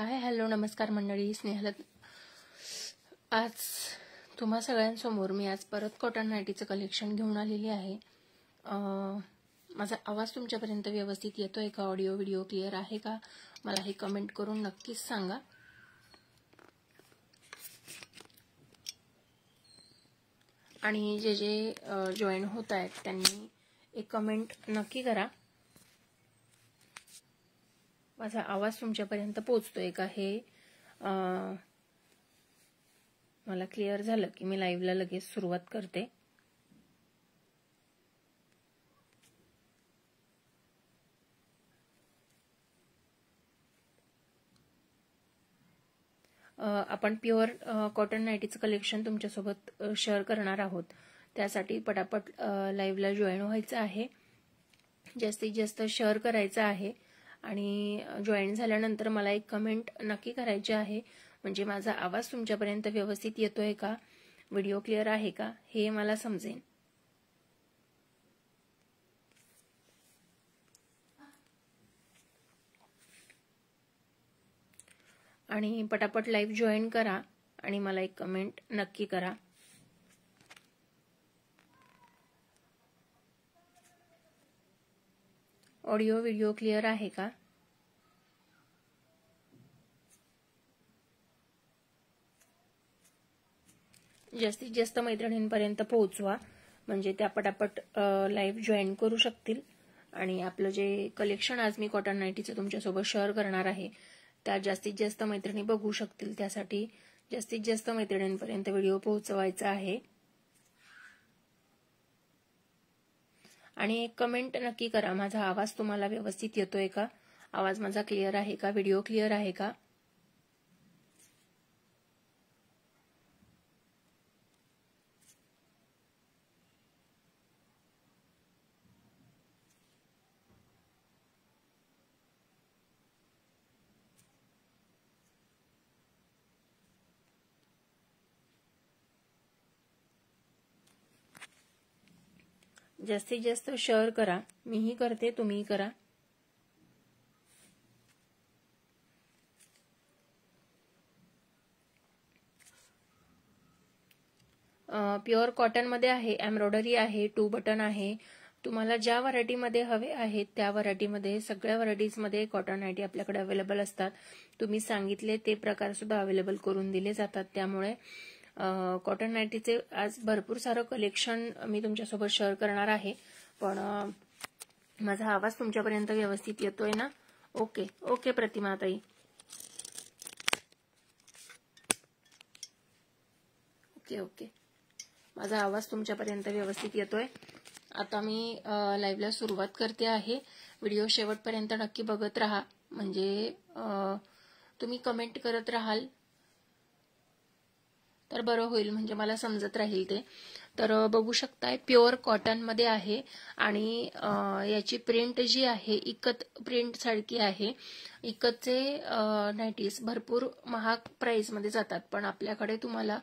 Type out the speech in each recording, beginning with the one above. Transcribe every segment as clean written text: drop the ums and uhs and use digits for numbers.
Hi hello नमस्कार मंडळी, स्नेहल आज तुम्हा सगळ्यांसमोर मी आज परत कॉटन नाईटीचं कलेक्शन घेऊन आलेली आहे। माझा आवाज तुमच्यापर्यंत व्यवस्थित येतोय का? ऑडिओ व्हिडिओ क्लिअर आहे का? मला हे कमेंट करून नक्कीच सांगा। आणि जे जे जॉईन होत आहेत त्यांनी एक कमेंट नक्की करा। माझा आवाज तुमच्यापर्यंत पोहोचतोय का हे मला क्लिअर झालं की मी लाईव्हला लगेच सुरुवात करते। आपण प्युअर कॉटन नाईटीचं कलेक्शन तुमच्यासोबत शेअर करणार आहोत। त्यासाठी पटापट लाईव्हला जॉईन व्हायचं आहे, जास्तीत जास्त शेअर करायचं आहे आणि जॉईन झाल्यानंतर मला एक कमेंट नक्की करायची आहे, म्हणजे माझा आवाज तुमच्यापर्यंत व्यवस्थित येतोय का, व्हिडिओ क्लिअर आहे का हे मला समजेल। आणि पटापट लाईव्ह जॉईन करा आणि मला एक कमेंट नक्की करा। ऑडिओ व्हिडिओ क्लिअर आहे का? जास्तीत जास्त मैत्रिणींपर्यंत पोहोचवा, म्हणजे त्या पटापट लाईव्ह जॉईन करू शकतील आणि आपलं जे कलेक्शन आज मी कॉटन नाईटीचं तुमच्यासोबत शेअर करणार आहे त्या जास्तीत जास्त मैत्रिणी बघू शकतील। त्यासाठी जास्तीत जास्त मैत्रिणींपर्यंत व्हिडिओ पोहोचवायचा आहे। आणि एक कमेंट नक्की करा, माझा आवाज तुम्हाला व्यवस्थित येतोय का, आवाज माझा क्लिअर आहे का, व्हिडिओ क्लिअर आहे का। जास्तीत जास्त शेअर करा, मीही करते तुम्हीही करा। प्युअर कॉटन मध्ये आहे, एम्ब्रॉयडरी आहे, 2 बटन आहे। तुम्हाला ज्या व्हरायटी मध्ये हवे आहेत त्या व्हरायटी मध्ये, सगळ्या व्हरायटीज मध्ये कॉटन नाईटी आपल्याकडे अवेलेबल असतात। तुम्ही सांगितले ते प्रकार सुद्धा अवेलेबल करून दिले जातात। त्यामुळे कॉटन नाईटीचे आज भरपूर सारं कलेक्शन मी तुमच्यासोबत शेअर करणार आहे। पण माझा आवाज तुमच्यापर्यंत व्यवस्थित येतोय ना? ओके ओके प्रतिमा ताई, ओके ओके, माझा आवाज तुमच्यापर्यंत व्यवस्थित येतोय। आता मी लाईव्हला सुरुवात करते आहे। व्हिडिओ शेवटपर्यंत नक्की बघत राहा, म्हणजे तुम्ही कमेंट करत राहाल तर बरं होईल, म्हणजे मला समजत राहील ते। तर बघू शकताय प्युअर कॉटन मध्ये आहे आणि याची प्रिंट जी आहे इकत प्रिंट सारखी आहे। इकतचे नाईटीज भरपूर महाग प्राइस मध्ये जातात, पण आपल्याकडे तुम्हाला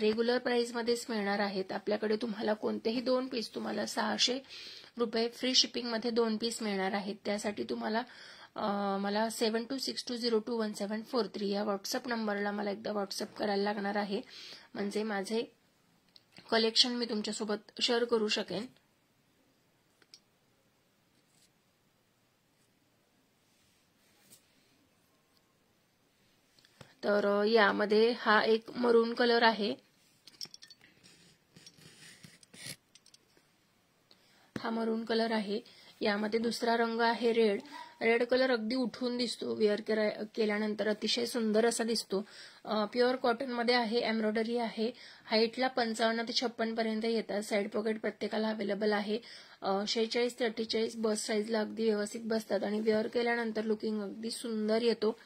रेग्युलर प्राइस मध्येच मिळणार आहेत। आपल्याकडे तुम्हाला कोणतेही 2 पीस तुम्हाला 600 रुपये फ्री शिपिंग मध्ये 2 पीस मिळणार आहेत। त्यासाठी तुम्हाला मला 7262021743 या व्हॉट्सअप नंबरला मला एकदा व्हॉट्सअप करायला लागणार आहे, म्हणजे माझे कलेक्शन मी तुमच्यासोबत शेअर करू शकेन। तर यामध्ये हा एक मरून कलर आहे, हा मरून कलर आहे। यामध्ये दुसरा रंग आहे रेड। रेड कलर अगदी उठून दिसतो, वेअर केल्यानंतर अतिशय सुंदर असा दिसतो। प्युअर कॉटन मध्ये आहे, एम्ब्रॉयडरी आहे। हाईटला 55 ते 56 पर्यंत येतात। साइड पॉकेट प्रत्येकाला अवेलेबल आहे। 46 ते 48 बस साईजला अगदी व्यवस्थित बसतात आणि वेअर केल्यानंतर लुकिंग अगदी सुंदर येतो,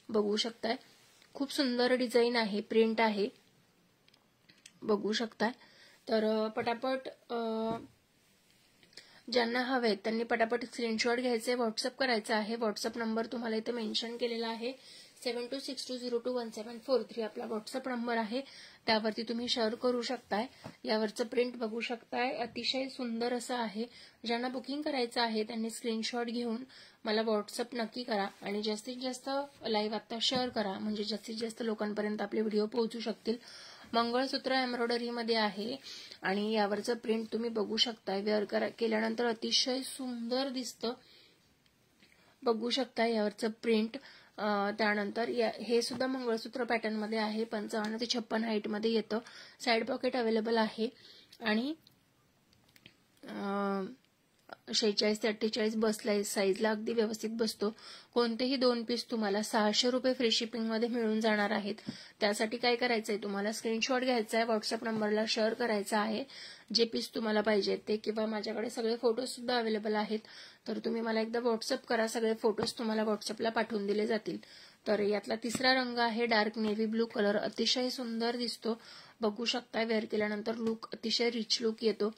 बघू शकताय। खूप सुंदर डिझाईन आहे, प्रिंट आहे, बघू शकताय। तर पटापट ज्यांना हवे त्यांनी पटापट स्क्रीनशॉट घ्यायचे, व्हॉट्सअप करायचा आहे। व्हॉट्सअप नंबर तुम्हाला इथे मेन्शन केलेला आहे 7262021743 आपला व्हॉट्सअप नंबर आहे, त्यावरती तुम्ही शेअर करू शकताय. यावरचं प्रिंट बघू शकताय, अतिशय सुंदर असं आहे. ज्यांना बुकिंग करायचं आहे त्यांनी स्क्रीनशॉट घेऊन मला व्हॉट्सअप नक्की करा आणि जास्तीत जास्त लाईव्ह आता शेअर करा, म्हणजे जास्तीत जास्त लोकांपर्यंत आपले व्हिडिओ पोहोचू शकतील. मंगळसूत्र एम्ब्रॉयडरी मध्ये आहे आणि यावरचं प्रिंट तुम्ही बघू शकताय. वेअर केल्यानंतर अतिशय सुंदर दिसतं, बघू शकता यावरचं प्रिंट. त्यानंतर हे सुद्धा मंगळसूत्र पॅटर्न मध्ये आहे. 55 ते 56 हाईट मध्ये येतं. साइड पॉकेट अवेलेबल आहे आणि 46 ते 48 बसला साईजला अगदी व्यवस्थित बसतो. कोणतेही 2 पीस तुम्हाला 600 रुपये फ्री शिपिंग मध्ये मिळून जाणार आहेत. त्यासाठी काय करायचंय, तुम्हाला स्क्रीनशॉट घ्यायचा आहे, व्हॉट्सअप नंबरला शेअर करायचा आहे जे पीस तुम्हाला पाहिजे ते, किंवा माझ्याकडे सगळे फोटोज सुद्धा अवेलेबल आहेत, तर तुम्ही मला एकदा व्हॉट्सअप करा, सगळे फोटोज तुम्हाला व्हॉट्सअपला पाठवून दिले जातील. तर यातला तिसरा रंग आहे डार्क नेव्ही ब्लू कलर, अतिशय सुंदर दिसतो, बघू शकता. वेअर केल्यानंतर लुक अतिशय रिच लुक येतो.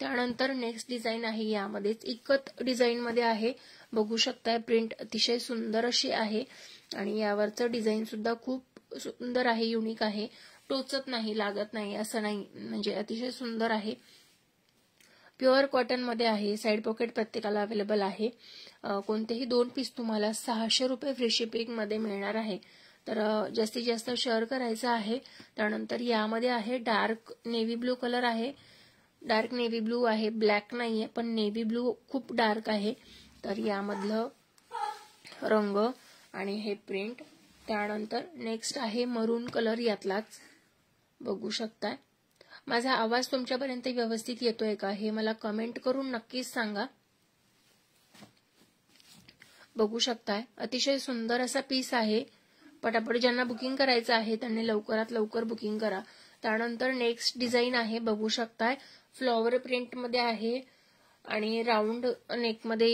त्यानंतर नेक्स्ट डिझाईन आहे, यामध्येच इकत डिझाईन मध्ये आहे, बघू शकताय. प्रिंट अतिशय सुंदर अशी आहे आणि यावरचं डिझाईन सुद्धा खूप सुंदर आहे, युनिक आहे, टोचत नाही, लागत नाही असं नाही, म्हणजे अतिशय सुंदर आहे. प्युअर कॉटन मध्ये आहे. साइड पॉकेट प्रत्येकाला अवेलेबल आहे. कोणतेही 2 पीस तुम्हाला 600 रुपये फ्री शिपिंग मध्ये मिळणार आहे. तर जास्तीत जास्त शेअर करायचं आहे. त्यानंतर यामध्ये आहे डार्क नेव्ही ब्लू कलर आहे, डार्क नेव्ही ब्लू आहे, ब्लॅक नाहीये पण नेव्ही ब्लू खूप डार्क आहे. तर यामधलं रंग आणि हे प्रिंट. त्यानंतर नेक्स्ट आहे मरून कलर, यातलाच बघू शकताय. माझा आवाज तुमच्यापर्यंत व्यवस्थित येतोय का हे मला कमेंट करून नक्कीच सांगा. बघू शकताय अतिशय सुंदर असा पीस आहे. पटापट ज्यांना बुकिंग करायचं आहे त्यांनी लवकरात लवकर बुकिंग करा. त्यानंतर नेक्स्ट डिझाईन आहे, बघू शकताय. फ्लॉवर प्रिंट मध्ये आहे आणि राऊंड नेक मध्ये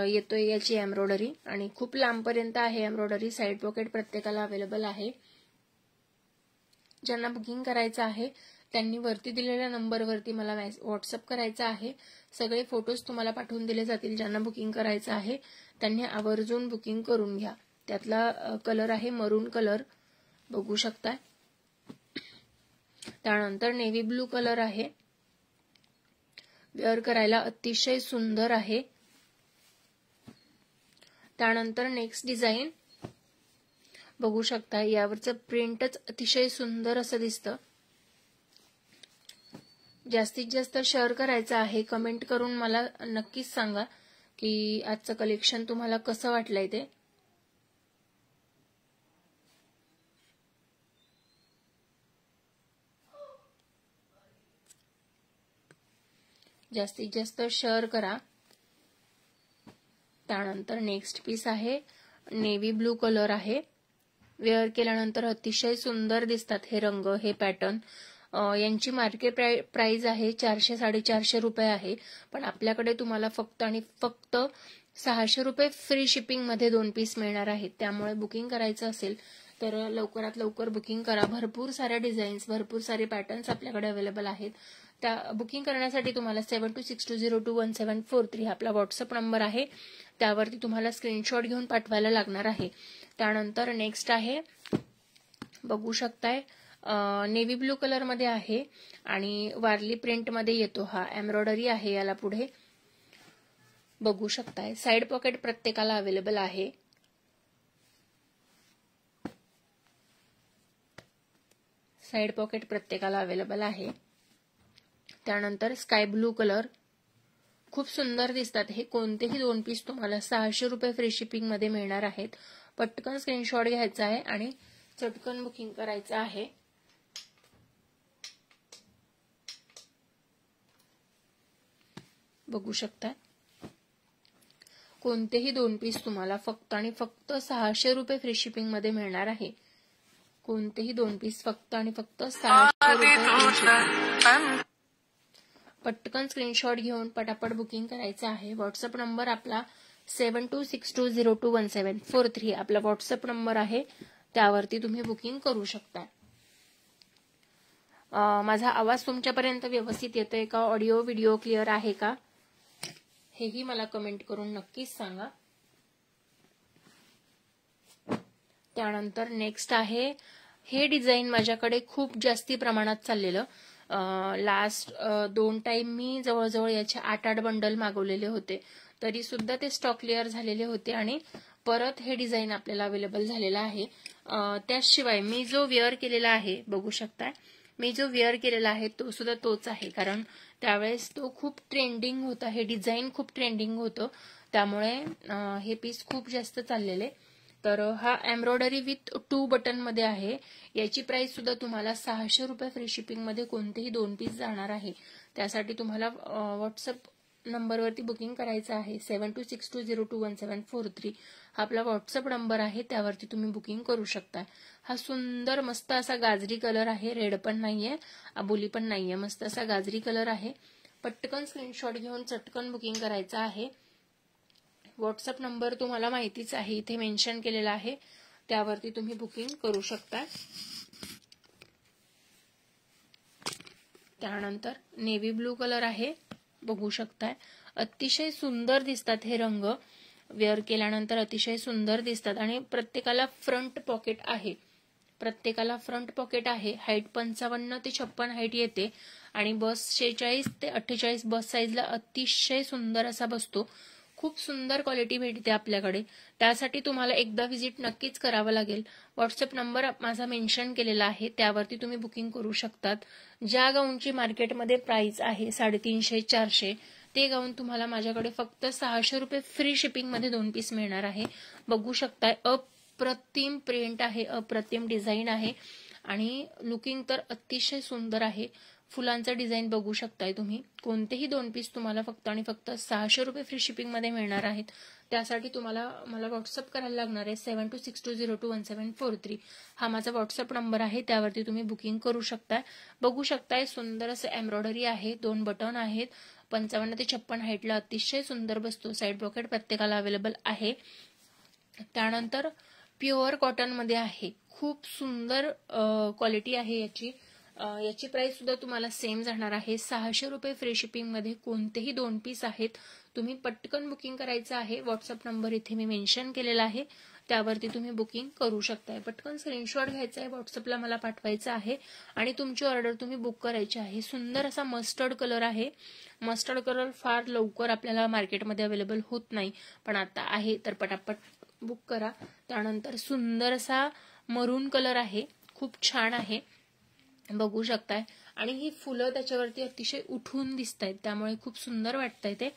येतोय याची एम्ब्रॉयडरी आणि खूप लांबपर्यंत आहे एम्ब्रॉयडरी. साइड पॉकेट प्रत्येकाला अवेलेबल आहे. ज्यांना बुकिंग करायचं आहे त्यांनी वरती दिलेल्या नंबरवरती मला व्हॉट्सअप करायचा आहे. सगळे फोटोज तुम्हाला पाठवून दिले जातील. ज्यांना बुकिंग करायचं आहे त्यांनी आवर्जून बुकिंग करून घ्या. त्यातला कलर आहे मरून कलर, बघू शकताय. त्यानंतर नेव्ही ब्लू कलर आहे, वेअर करायला अतिशय सुंदर आहे. त्यानंतर नेक्स्ट डिझाईन बघू शकता. यावरचं प्रिंटच अतिशय सुंदर असं दिसतं. जास्तीत जास्त शेअर करायचं आहे. कमेंट करून मला नक्कीच सांगा की आजचं कलेक्शन तुम्हाला कसं वाटलंय ते. जास्तीत जास्त शेअर करा. त्यानंतर नेक्स्ट पीस आहे नेव्ही ब्लू कलर आहे. वेअर केल्यानंतर अतिशय सुंदर दिसतात हे रंग, हे पॅटर्न. यांची मार्केट प्राइस आहे 400-450 रुपये आहे, पण आपल्याकडे तुम्हाला फक्त आणि फक्त 600 रुपये फ्री शिपिंग मध्ये 2 पीस मिळणार आहेत. त्यामुळे बुकिंग करायचं असेल तर लवकरात लवकर बुकिंग करा. भरपूर साऱ्या डिझाईन्स, भरपूर सारे पॅटर्न्स आपल्याकडे अवेलेबल आहेत. त्या बुकिंग करण्यासाठी तुम्हाला 7262021743 आपला व्हॉट्सअप नंबर आहे, त्यावरती तुम्हाला स्क्रीनशॉट घेऊन पाठवायला लागणार आहे. त्यानंतर नेक्स्ट आहे, बघू शकताय. नेव्ही ब्लू कलर मध्ये आहे आणि वारली प्रिंट मध्ये येतो. हा एम्ब्रॉयडरी आहे याला पुढे, बघू शकताय. साइड पॉकेट प्रत्येकाला अवेलेबल आहे. साइड पॉकेट प्रत्येकाला अवेलेबल आहे. त्यानंतर स्काय ब्लू कलर, खूप सुंदर दिसतात हे. कोणतेही 2 पीस तुम्हाला 600 रुपये फ्री शिपिंग मध्ये मिळणार आहेत. पटकन स्क्रीनशॉट घ्यायचा आहे आणि चटकन बुकिंग करायचं आहे. बघू शकता. कोणतेही 2 पीस तुम्हाला फक्त आणि फक्त 600 रुपये फ्री शिपिंग मध्ये मिळणार आहे. कोणतेही 2 पीस फक्त आणि फक्त 600 रुपये. पटकन स्क्रीनशॉट घेऊन पटापट बुकिंग करायचं आहे. व्हॉट्सअप नंबर आपला 7262021743 आपला व्हॉट्सअप नंबर आहे, त्यावरती तुम्ही बुकिंग करू शकता. माझा आवाज तुमच्यापर्यंत व्यवस्थित येतोय का? ऑडिओ व्हिडिओ क्लिअर आहे का हेही मला कमेंट करून नक्कीच सांगा. त्यानंतर नेक्स्ट आहे, हे डिझाईन माझ्याकडे खूप जास्ती प्रमाणात चाललेलं. लास्ट 2 टाइम मी जवळजवळ याचे 8 बंडल मागवलेले होते, तरी सुद्धा ते स्टॉक क्लिअर झालेले होते आणि परत हे डिझाईन आपल्याला अवेलेबल झालेलं आहे. त्याशिवाय मी जो वेअर केलेला आहे, बघू शकताय, मी जो वेअर केलेला आहे तो सुद्धा तोच आहे, कारण त्यावेळेस तो खूप ट्रेंडिंग होता, हे डिझाईन खूप ट्रेंडिंग होतं, त्यामुळे हे पीस खूप जास्त चाललेले. तर हा एम्ब्रॉयडरी विथ 2 बटन मध्ये आहे. याची प्राइस सुद्धा तुम्हाला 600 रुपये फ्री शिपिंग मध्ये कोणतेही 2 पीस जाणार आहे. त्यासाठी तुम्हाला व्हॉट्सअप नंबरवरती बुकिंग करायचं आहे. 7262021743 हा आपला व्हॉट्सअप नंबर आहे, त्यावरती तुम्ही बुकिंग करू शकता. हा सुंदर मस्त असा गाजरी कलर आहे, रेड पण नाहीये, अबोली पण नाहीये, मस्त असा गाजरी कलर आहे. पटकन स्क्रीनशॉट घेऊन चटकन बुकिंग करायचं आहे. व्हॉट्सअप नंबर तुम्हाला माहितीच आहे, इथे मेन्शन केलेला आहे, त्यावरती तुम्ही बुकिंग करू शकता. त्यानंतर नेव्ही ब्लू कलर आहे, बघू शकताय, अतिशय सुंदर दिसतात हे रंग, वेअर केल्यानंतर अतिशय सुंदर दिसतात. आणि प्रत्येकाला फ्रंट पॉकेट आहे, प्रत्येकाला फ्रंट पॉकेट आहे. हाईट 55 ते 56 हाईट येते आणि बस 46 ते 48 बस साईजला अतिशय सुंदर असा बसतो. खूप सुंदर क्वालिटी भेटते आपल्याकडे. त्यासाठी तुम्हाला एकदा व्हिजिट नक्कीच करावं लागेल. व्हॉट्सअप नंबर माझा मेन्शन केलेला आहे, त्यावरती तुम्ही बुकिंग करू शकतात. ज्या गाऊनची मार्केटमध्ये प्राइस आहे 350-400, ते गाऊन तुम्हाला माझ्याकडे फक्त 600 रुपये फ्री शिपिंग मध्ये 2 पीस मिळणार आहे. बघू शकताय, अप्रतिम प्रिंट आहे, अप्रतिम डिझाईन आहे आणि लुकिंग तर अतिशय सुंदर आहे. फुलांचं डिझाईन बघू शकताय तुम्ही. कोणतेही 2 पीस तुम्हाला फक्त आणि फक्त 600 रुपये फ्री शिपिंग मध्ये मिळणार आहेत. त्यासाठी तुम्हाला मला व्हॉट्सअप करायला लागणार आहे. 7262021743 हा माझा व्हॉट्सअप नंबर आहे, त्यावरती तुम्ही बुकिंग करू शकताय. बघू शकताय, सुंदर असं एम्ब्रॉयडरी आहे, 2 बटन आहेत, 55 ते 56 हाईटला अतिशय सुंदर बसतो. साईड पॉकेट प्रत्येकाला अवेलेबल आहे. त्यानंतर प्युअर कॉटन मध्ये आहे, खूप सुंदर क्वालिटी आहे याची. याची प्राइस सुद्धा तुम्हाला सेम जाणार आहे, 600 रुपये फ्री शिपिंग मध्ये कोणतेही 2 पीस आहेत. तुम्ही पटकन बुकिंग करायचं आहे. व्हॉट्सअप नंबर इथे मी मेन्शन केलेला आहे, त्यावरती तुम्ही बुकिंग करू शकताय. पटकन स्क्रीनशॉट घ्यायचा आहे, व्हॉट्सअपला मला पाठवायचं आहे आणि तुमची ऑर्डर तुम्ही बुक करायची आहे. सुंदर असा मस्टर्ड कलर आहे. मस्टर्ड कलर फार लवकर आपल्याला मार्केटमध्ये अवेलेबल होत नाही, पण आता आहे, तर पटापट बुक करा. त्यानंतर सुंदर असा मरून कलर आहे, खूप छान आहे, बघू शकताय. आणि ही फुलं त्याच्यावरती अतिशय उठून दिसत आहेत, त्यामुळे खूप सुंदर वाटतंय ते.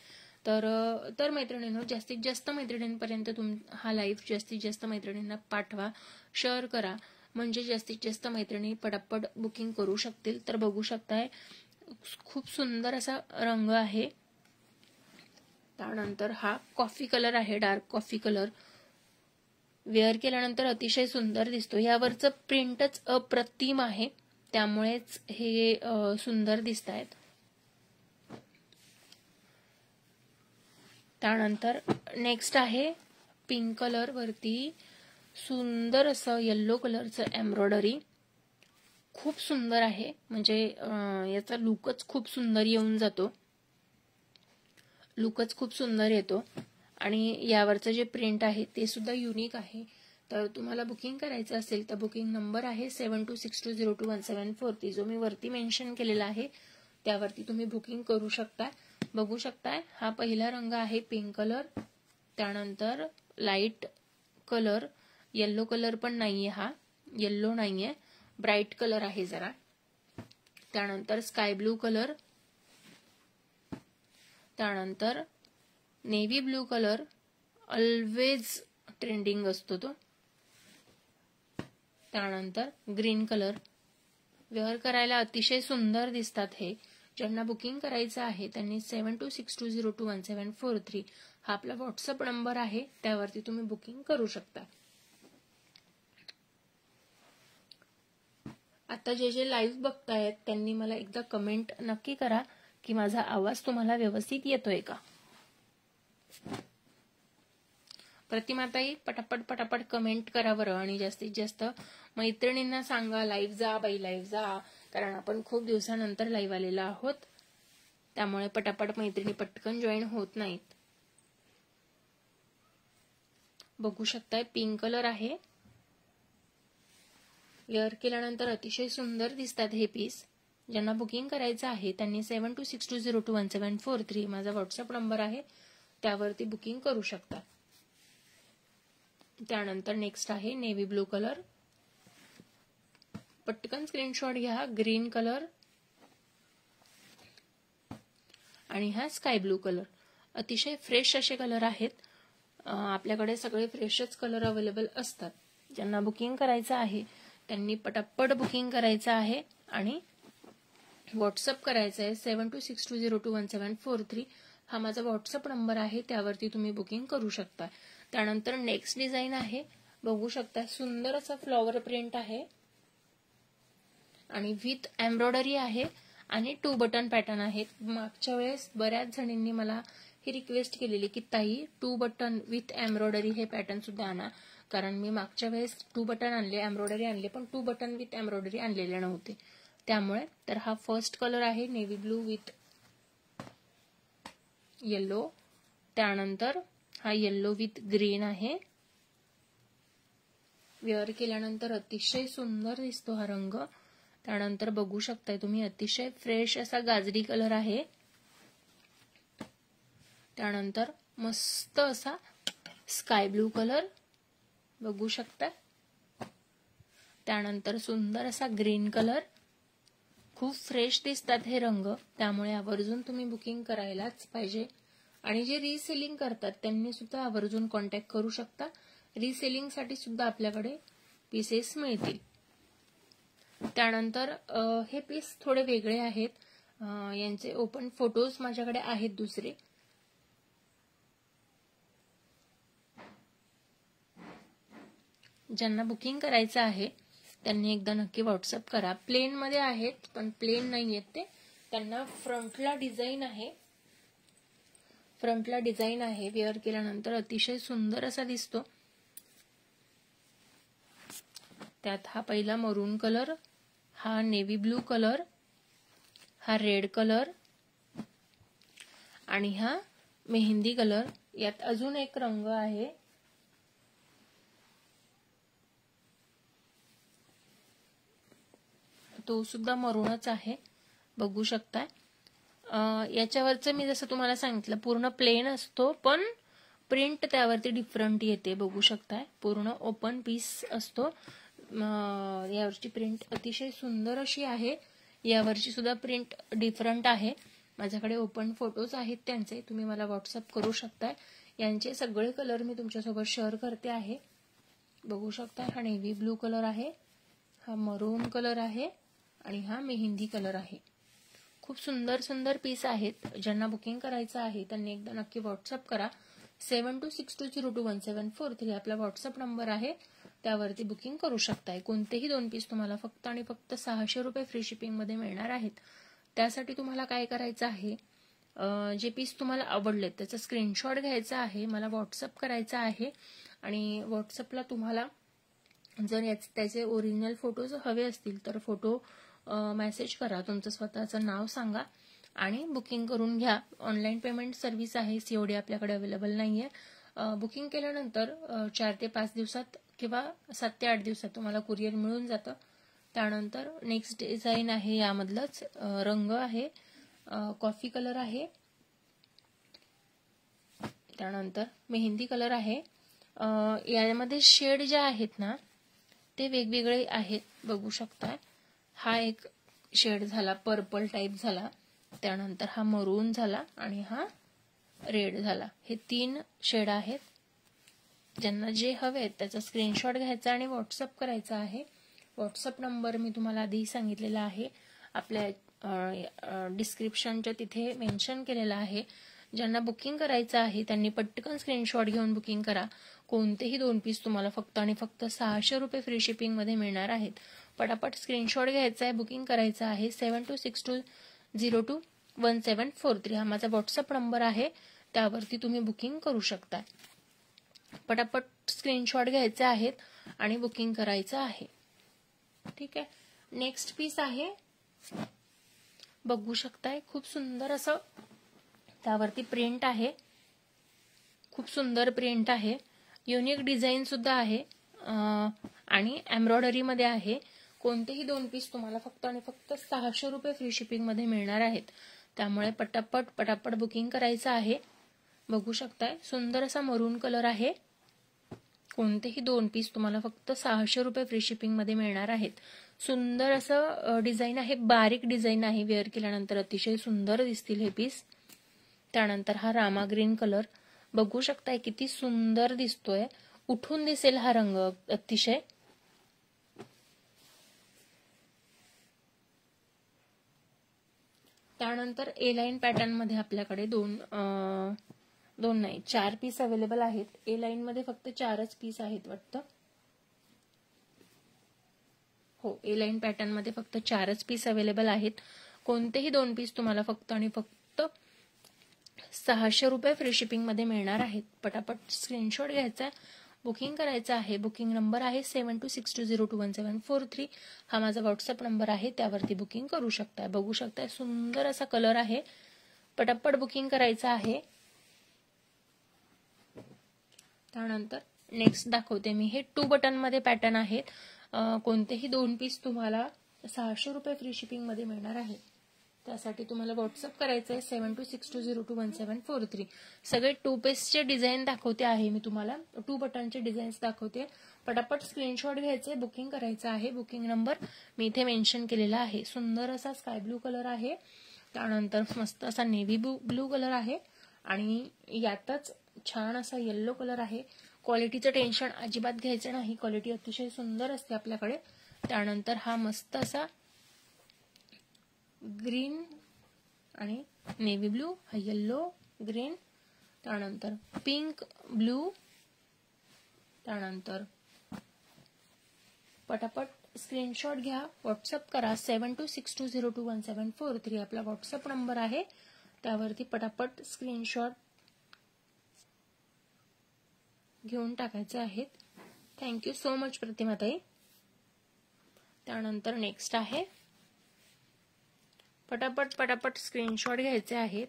तर मैत्रिणींनो, जास्तीत जास्त मैत्रिणींपर्यंत हा लाईव्ह जास्तीत जास्त मैत्रिणींना पाठवा, शेअर करा, म्हणजे जास्तीत जास्त मैत्रिणी पटापट बुकिंग करू शकतील. तर बघू शकताय, खूप सुंदर असा रंग आहे. त्यानंतर हा कॉफी कलर आहे, डार्क कॉफी कलर, वेअर केल्यानंतर अतिशय सुंदर दिसतो. यावरचं प्रिंटच अप्रतिम आहे, त्यामुळेच हे सुंदर दिसत आहेत. त्यानंतर नेक्स्ट आहे पिंक कलर वरती सुंदर असं येल्लो कलरचं एम्ब्रॉयडरी, खूप सुंदर आहे, म्हणजे याचा लुकच खूप सुंदर येऊन जातो, लुकच खूप सुंदर येतो. आणि यावरचं जे प्रिंट आहे ते सुद्धा युनिक आहे. तर तुम्हाला बुकिंग करायचं असेल तर बुकिंग नंबर आहे 7262021743, जो मी वरती मेन्शन केलेला आहे, त्यावरती तुम्ही बुकिंग करू शकता. बघू शकताय, हा पहिला रंग आहे पिंक कलर. त्यानंतर लाईट कलर, येल्लो कलर पण नाहीये, हा येल्लो नाहीये, ब्राईट कलर आहे जरा. त्यानंतर स्काय ब्लू कलर, त्यानंतर navy blue colour, always trending असतो तो. त्यानंतर ग्रीन कलर, वेअर करायला अतिशय सुंदर दिसतात हे. ज्यांना बुकिंग करायचं आहे त्यांनी 7262021743 हा आपला व्हॉट्सअप नंबर आहे, त्यावरती तुम्ही बुकिंग करू शकता. आता जे लाईव्ह बघतायत त्यांनी मला एकदा कमेंट नक्की करा की माझा आवाज तुम्हाला व्यवस्थित येतोय का. प्रतिमाताई पटापट कमेंट करा बरं, आणि जास्तीत जास्त मैत्रिणींना सांगा लाईव्ह जा बाई, लाईव्ह जा, कारण आपण खूप दिवसानंतर लाईव्ह आलेलो आहोत, त्यामुळे पटापट मैत्रिणी पटकन जॉईन होत नाहीत. बघू शकताय, पिंक कलर आहे, वेअर केल्यानंतर अतिशय सुंदर दिसतात हे पीस. ज्यांना बुकिंग करायचं आहे त्यांनी 7262021743 माझा व्हॉट्सअप नंबर आहे, त्यावरती बुकिंग करू शकता. त्यानंतर नेक्स्ट आहे नेव्ही ब्लू कलर. पटकन स्क्रीनशॉट घ्या. ग्रीन कलर आणि हा स्काय ब्लू कलर. अतिशय फ्रेश असे कलर आहेत. आपल्याकडे सगळे फ्रेशच कलर अवेलेबल असतात. ज्यांना बुकिंग करायचं आहे त्यांनी पटापट बुकिंग करायचं आहे आणि व्हॉट्सअप करायचं आहे. 7262021743 हा माझा व्हॉट्सअप नंबर आहे, त्यावरती तुम्ही बुकिंग करू शकता. त्यानंतर नेक्स्ट डिझाईन आहे, बघू शकता. सुंदर असा फ्लॉवर प्रिंट आहे आणि विथ एम्ब्रॉयडरी आहे आणि 2 बटन पॅटर्न आहेत. मागच्या वेळेस बऱ्याच जणींनी मला ही रिक्वेस्ट केलेली की ताई 2 बटन विथ एम्ब्रॉयडरी हे पॅटर्न सुद्धा आणा, कारण मी मागच्या वेळेस 2 बटन आणले, एम्ब्रॉयडरी आणले, पण 2 बटन विथ एम्ब्रॉयडरी आणलेले नव्हते. त्यामुळे तर हा फर्स्ट कलर आहे नेव्ही ब्लू विथ येलो. त्यानंतर हा येलो विथ ग्रीन आहे. वेअर केल्यानंतर अतिशय सुंदर दिसतो हा रंग. त्यानंतर बघू शकताय तुम्ही अतिशय फ्रेश असा गाजरी कलर आहे. त्यानंतर मस्त असा स्काय ब्लू कलर बघू शकता. त्यानंतर सुंदर असा ग्रीन कलर. खूप फ्रेश दिसतात हे रंग, त्यामुळे आवर्जून तुम्ही बुकिंग करायलाच पाहिजे. आणि जे रिसेलिंग करतात त्यांनी सुद्धा आवर्जून कॉन्टॅक्ट करू शकता. रिसेलिंग साठी सुद्धा आपल्याकडे पीसेस मिळतील. त्यानंतर हे पीस थोडे वेगळे आहेत. यांचे ओपन फोटोज माझ्याकडे आहेत दुसरे. ज्यांना बुकिंग करायचं आहे त्यांनी एकदा नक्की व्हॉट्सअप करा. प्लेन मध्ये आहेत, पण प्लेन नाही आहेत ते. त्यांना फ्रंटला डिझाईन आहे. फ्रंटला डिझाईन आहे. वेअर केल्यानंतर अतिशय सुंदर असा दिसतो. त्यात हा पहिला मरून कलर, हा नेव्ही ब्लू कलर, हा रेड कलर आणि हा मेहंदी कलर. यात अजून एक रंग आहे, तो सुद्धा मरूनच आहे, बघू शकता. याच्यावरचं मी जसं तुम्हाला सांगितलं पूर्ण प्लेन असतो, पण प्रिंट त्यावरती डिफरंट येते, बघू शकताय. पूर्ण ओपन पीस असतो. यावरची प्रिंट अतिशय सुंदर अशी आहे. यावरची सुद्धा प्रिंट डिफरंट आहे. माझ्याकडे ओपन फोटोज आहेत त्यांचे, तुम्ही मला व्हॉट्सअप करू शकताय. यांचे सगळे कलर मी तुमच्यासोबत शेअर करते आहे. बघू शकता. हा नेव्ही ब्लू कलर आहे, हा मरून कलर आहे आणि हा मेहंदी कलर आहे. खूप सुंदर सुंदर पीस आहेत. ज्यांना बुकिंग करायचं आहे त्यांनी एकदा नक्की व्हॉट्सअप करा. 7262021743 आपला व्हॉट्सअप नंबर आहे, त्यावरती बुकिंग करू शकताय. कोणतेही 2 पीस तुम्हाला फक्त आणि फक्त 600 रुपये फ्री शिपिंग मध्ये मिळणार आहेत. त्यासाठी तुम्हाला काय करायचं आहे, जे पीस तुम्हाला आवडले त्याचा स्क्रीनशॉट घ्यायचा आहे, मला व्हॉट्सअप करायचा आहे. आणि व्हॉट्सअपला तुम्हाला जर त्याचे ओरिजिनल फोटोज हवे असतील तर फोटो मेसेज करा, तुमचं स्वतःचं नाव सांगा आणि बुकिंग करून घ्या. ऑनलाईन पेमेंट सर्व्हिस आहे, सीओडी आपल्याकडे अवेलेबल नाहीये. बुकिंग केल्यानंतर 4 ते 5 दिवसात किंवा 7 ते 8 दिवसात तुम्हाला कुरिअर मिळून जातं. त्यानंतर नेक्स्ट डिझाईन आहे, यामधलाच रंग आहे, कॉफी कलर आहे. त्यानंतर मेहंदी कलर आहे. यामध्ये शेड जे आहेत ना ते वेगवेगळे आहेत, बघू शकता. हा एक शेड झाला, पर्पल टाइप झाला. त्यानंतर हा मरून झाला आणि हा रेड झाला. हे 3 शेड आहेत. ज्यांना जे हवे त्याचा स्क्रीनशॉट घ्यायचा आणि व्हॉट्सअप करायचा आहे. व्हॉट्सअप नंबर मी तुम्हाला आधी सांगितलेला आहे, आपल्या डिस्क्रिप्शनच्या तिथे मेन्शन केलेला आहे. ज्यांना बुकिंग करायचं आहे त्यांनी पटकन स्क्रीनशॉट घेऊन बुकिंग करा. कोणतेही 2 पीस तुम्हाला फक्त आणि फक्त 600 रुपये फ्री शिपिंग मध्ये मिळणार आहेत. पटापट स्क्रीनशॉट घ्यायचा आहे, बुकिंग करायचं आहे. 7262021743 हा माझा व्हॉट्सअप नंबर आहे, त्यावरती तुम्ही बुकिंग करू शकता. पटापट स्क्रीनशॉट घ्यायचे आहेत आणि बुकिंग करायचं आहे. ठीक आहे. नेक्स्ट पीस आहे, बघू शकताय. खूप सुंदर असं त्यावरती प्रिंट आहे, खूप सुंदर प्रिंट आहे. युनिक डिझाईन सुद्धा आहे आणि एम्ब्रॉयडरी मध्ये आहे. कोणतेही 2 पीस तुम्हाला फक्त आणि फक्त 600 रुपये फ्री शिपिंग मध्ये मिळणार आहेत. त्यामुळे पटापट बुकिंग करायचं आहे. बघू शकताय सुंदर असा मरून कलर आहे. कोणतेही 2 पीस तुम्हाला फक्त 600 रुपये फ्री शिपिंग मध्ये मिळणार आहेत. सुंदर असं डिझाईन आहे, बारीक डिझाईन आहे. वेअर केल्यानंतर अतिशय सुंदर दिसतील हे पीस. त्यानंतर हा रामा ग्रीन कलर बघू शकताय किती सुंदर दिसतोय. उठून दिसेल हा रंग अतिशय. त्यानंतर ए लाईन पॅटर्न मध्ये आपल्याकडे दोन नाही 4 पीस अवेलेबल आहेत. ए लाईन मध्ये फक्त 4च पीस आहेत वाटतं. हो, ए लाईन पॅटर्न मध्ये फक्त 4च पीस अवेलेबल आहेत. कोणतेही 2 पीस तुम्हाला फक्त आणि फक्त 600 रुपये फ्री शिपिंग मध्ये मिळणार आहेत. पटापट स्क्रीनशॉट घ्यायचा, बुकिंग करायचं आहे. बुकिंग नंबर आहे 7262021743. हा माझा व्हॉट्सअप नंबर आहे, त्यावरती बुकिंग करू शकताय. बघू शकताय सुंदर असा कलर आहे. पटापट बुकिंग करायचं आहे. त्यानंतर नेक्स्ट दाखवते मी. हे 2 बटन मध्ये पॅटर्न आहेत. कोणतेही 2 पीस तुम्हाला 600 रुपये फ्री शिपिंग मध्ये मिळणार आहे. त्यासाठी तुम्हाला व्हॉट्सअप करायचं आहे 7262021743. सगळे 2 पीसचे डिझाईन दाखवते आहे मी तुम्हाला. 2 बटनचे डिझाईन्स दाखवते. पटापट स्क्रीनशॉट घ्यायचे, बुकिंग करायचं आहे. बुकिंग नंबर मी इथे मेन्शन केलेला आहे. सुंदर असा स्काय ब्लू कलर आहे. त्यानंतर मस्त असा नेव्ही ब्लू कलर आहे आणि यातच छान असा येल्लो कलर आहे. क्वालिटीचं टेन्शन अजिबात घ्यायचं नाही, क्वालिटी अतिशय सुंदर असते आपल्याकडे. त्यानंतर हा मस्त असा ग्रीन आणि नेव्ही ब्लू, हा येल्लो ग्रीन, त्यानंतर पिंक ब्लू. त्यानंतर पटापट स्क्रीनशॉट घ्या, व्हॉट्सअप करा 7262021743. आपला व्हॉट्सअप नंबर आहे, त्यावरती पटापट स्क्रीनशॉट घेऊन टाकायचे आहेत. थँक्यू सो मच प्रतिमाताई. त्यानंतर नेक्स्ट आहे, पटापट स्क्रीनशॉट घ्यायचे आहेत.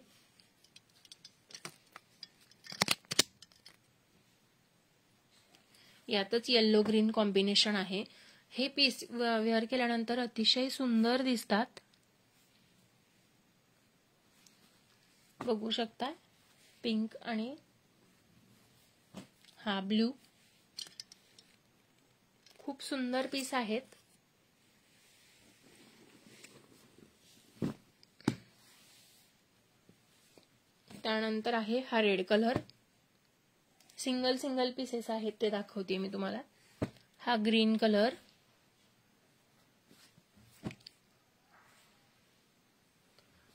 यातच येल्लो ग्रीन कॉम्बिनेशन आहे. हे पीस वेअर केल्यानंतर अतिशय सुंदर दिसतात. बघू शकता पिंक आणि हा ब्लू, खूप सुंदर पीस आहेत. त्यानंतर आहे हा रेड कलर. सिंगल पीसेस आहेत ते दाखवते मी तुम्हाला. हा ग्रीन कलर,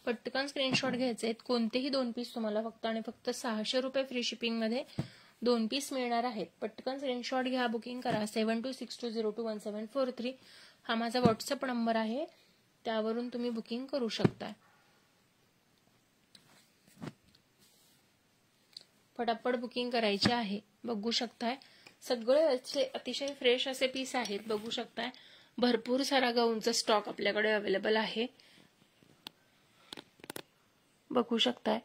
पटकन स्क्रीनशॉट घ्यायचे आहेत. कोणतेही 2 पीस तुम्हाला फक्त आणि फक्त 600 रुपये फ्री शिपिंग मध्ये 2 पीस मिळणार आहेत. पटकन स्क्रीनशॉट घ्या, बुकिंग करा 7262021743. हा माझा व्हॉट्सअप नंबर आहे, त्यावरून तुम्ही बुकिंग करू शकता. पटापट बुकिंग करायचे आहे. बघू शकताय सगळे अतिशय फ्रेश असे पीस आहेत. बघू शकताय भरपूर सारा गाऊनचा स्टॉक आपल्याकडे अवेलेबल आहे. बघू शकताय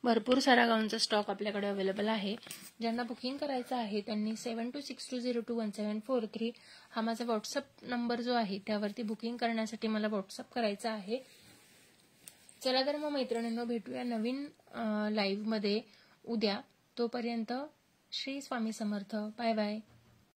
भरपूर सारा गाऊनचा स्टॉक आपल्याकडे अवेलेबल आहे. ज्यांना बुकिंग करायचं आहे त्यांनी 7262021743 हा माझा व्हॉट्सअप नंबर जो आहे त्यावरती बुकिंग करण्यासाठी मला व्हॉट्सअप करायचा आहे. चला तर मग मैत्रिणींनो, भेटूया नवीन लाईव्ह मध्ये उद्या. तोपर्यंत श्री स्वामी समर्थ. Bye bye.